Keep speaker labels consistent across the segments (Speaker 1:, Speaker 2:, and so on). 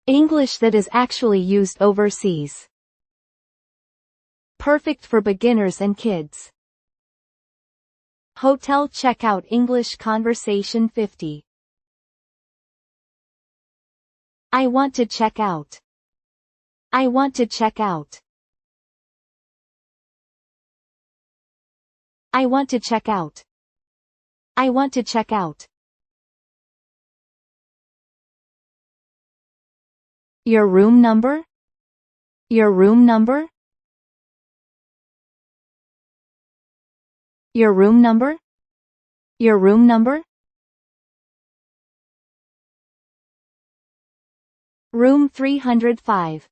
Speaker 1: English that is actually used overseas. Perfect for beginners and kids. Hotel checkout English conversation 50. I want to check out. I want to check out. I want to check out. I want to check out. Your room number? Your room number? Your room number? Your room number? Room 305.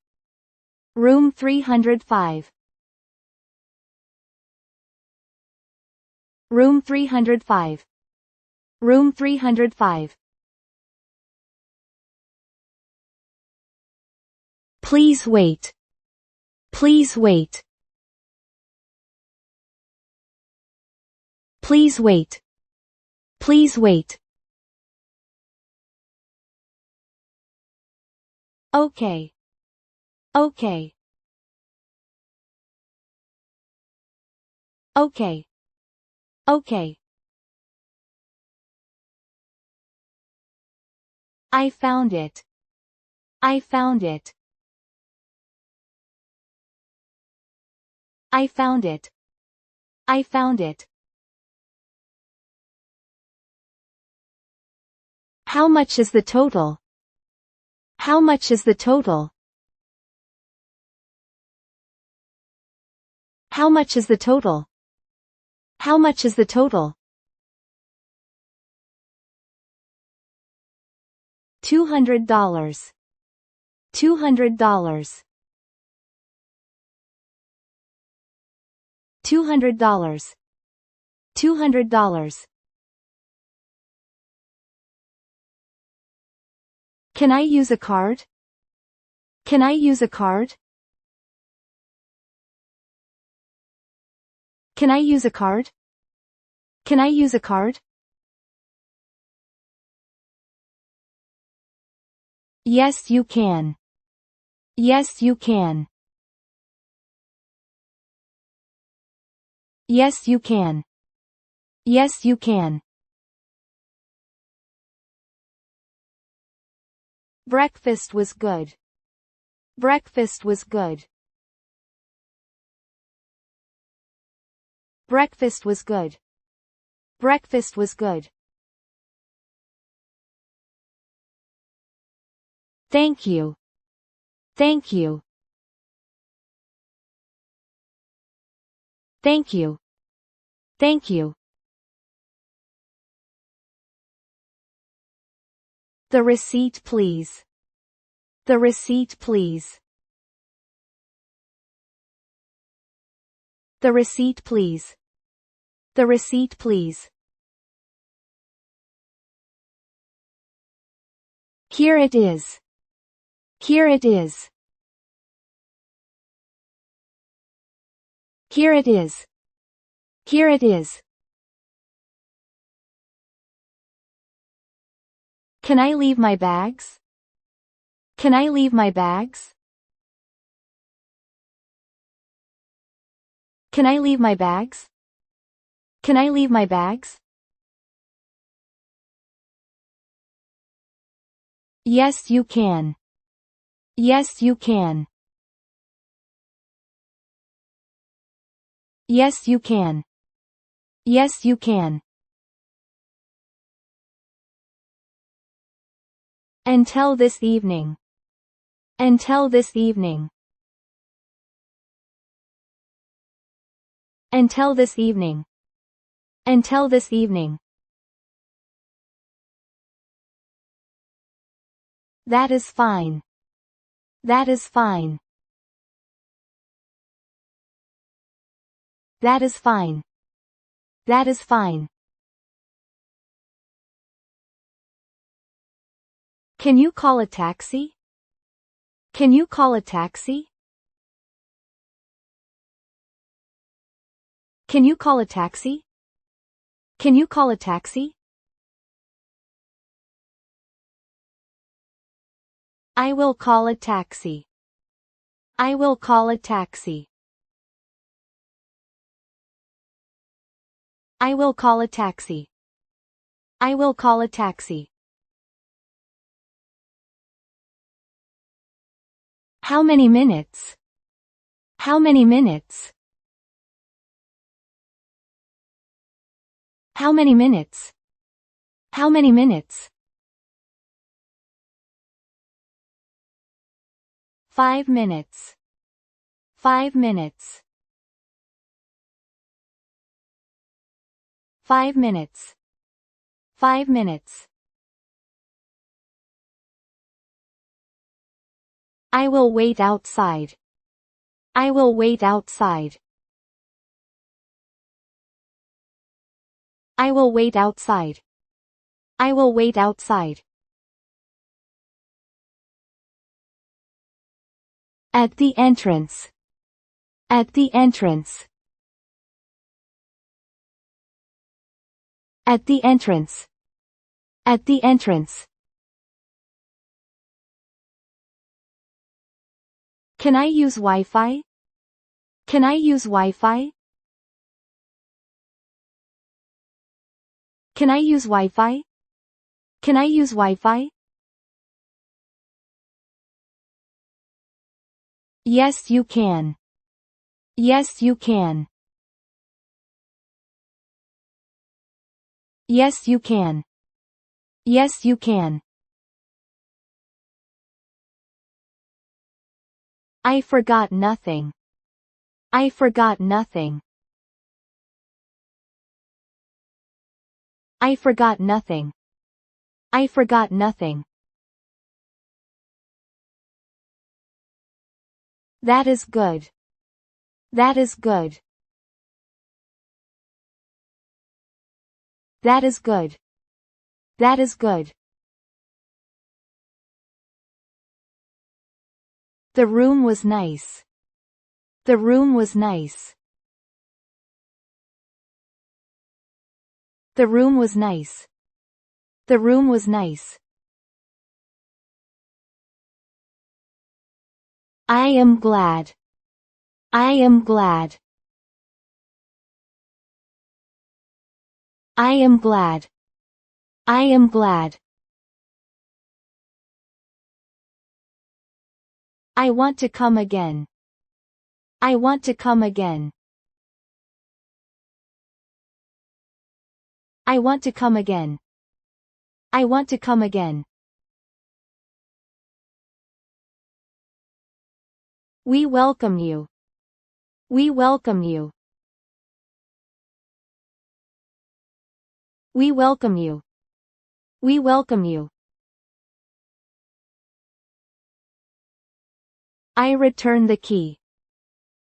Speaker 1: Room 305. Room 305. Room 305. Please wait. Please wait. Please wait. Please wait. Okay. Okay. Okay. Okay. I found it. I found it. I found it. I found it. How much is the total? How much is the total? How much is the total? How much is the total? $200. $200. $200. $200. Can I use a card? Can I use a card? Can I use a card? Can I use a card? Yes, you can. Yes, you can. Yes, you can. Yes, you can. Breakfast was good. Breakfast was good. Breakfast was good. Breakfast was good. Thank you. Thank you. Thank you. Thank you. The receipt, please. The receipt, please. The receipt, please. The receipt, please. Here it is. Here it is. Here it is. Here it is. Can I leave my bags? Can I leave my bags? Can I leave my bags? Can I leave my bags? Yes, you can. Yes, you can. Yes, you can. Yes, you can. Until this evening. Until this evening. Until this evening. Until this evening. That is fine. That is fine. That is fine. That is fine. Can you call a taxi? Can you call a taxi? Can you call a taxi? Can you call a taxi? I will call a taxi. I will call a taxi. I will call a taxi. I will call a taxi. How many minutes? How many minutes? How many minutes? How many minutes? 5 minutes. 5 minutes. 5 minutes. 5 minutes. I will wait outside. I will wait outside. I will wait outside. I will wait outside. At the entrance. At the entrance. At the entrance. At the entrance. Can I use Wi-Fi? Can I use Wi-Fi? Can I use Wi-Fi? Can I use Wi-Fi? Yes, you can. Yes, you can. Yes, you can. Yes, you can. I forgot nothing. I forgot nothing. I forgot nothing. I forgot nothing. That is good. That is good. That is good. That is good. The room was nice. The room was nice. The room was nice. The room was nice. I am glad. I am glad. I am glad. I am glad. I want to come again. I want to come again. I want to come again. I want to come again. We welcome you. We welcome you. We welcome you. We welcome you. I return the key.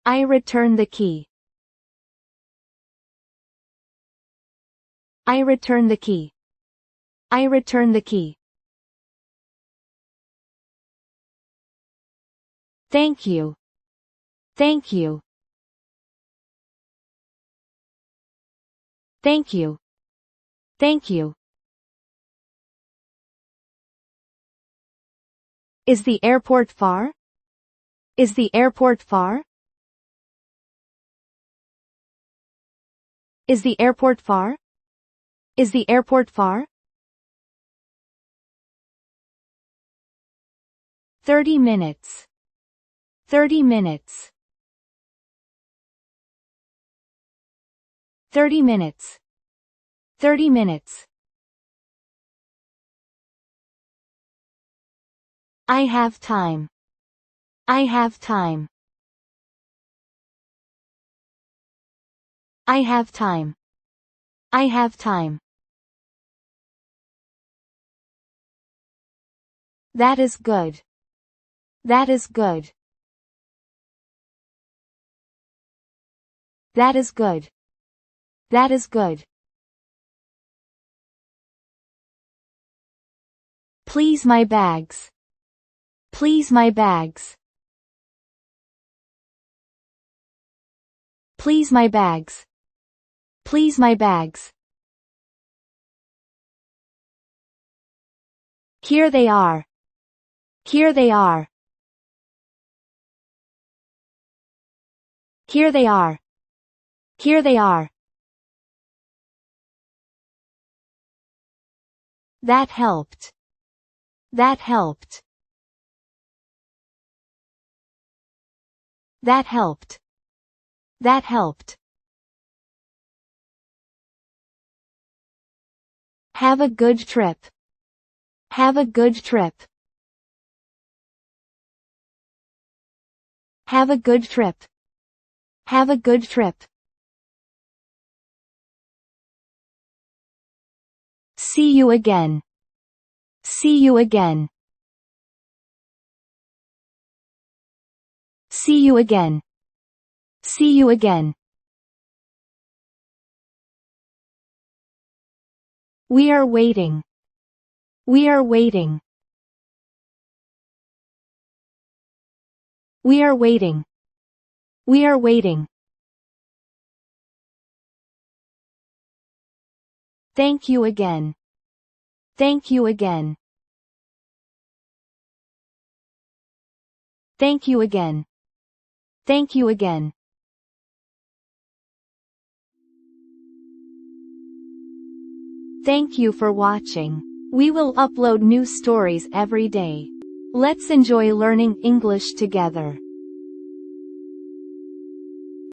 Speaker 1: I return the key. I return the key. I return the key. Thank you. Thank you. Thank you. Thank you. Is the airport far? Is the airport far? Is the airport far? Is the airport far? 30 minutes. 30 minutes. 30 minutes. 30 minutes. I have time. I have time. I have time. I have time. That is good. That is good. That is good. That is good. Please my bags. Please my bags. Please my bags. Please my bags. Here they are. Here they are. Here they are. Here they are. That helped. That helped. That helped. That helped. Have a good trip. Have a good trip. Have a good trip. Have a good trip. See you again. See you again. See you again. See you again. We are waiting. We are waiting. We are waiting. We are waiting. Thank you again. Thank you again. Thank you again. Thank you again. Thank you for watching. We will upload new stories every day. Let's enjoy learning English together.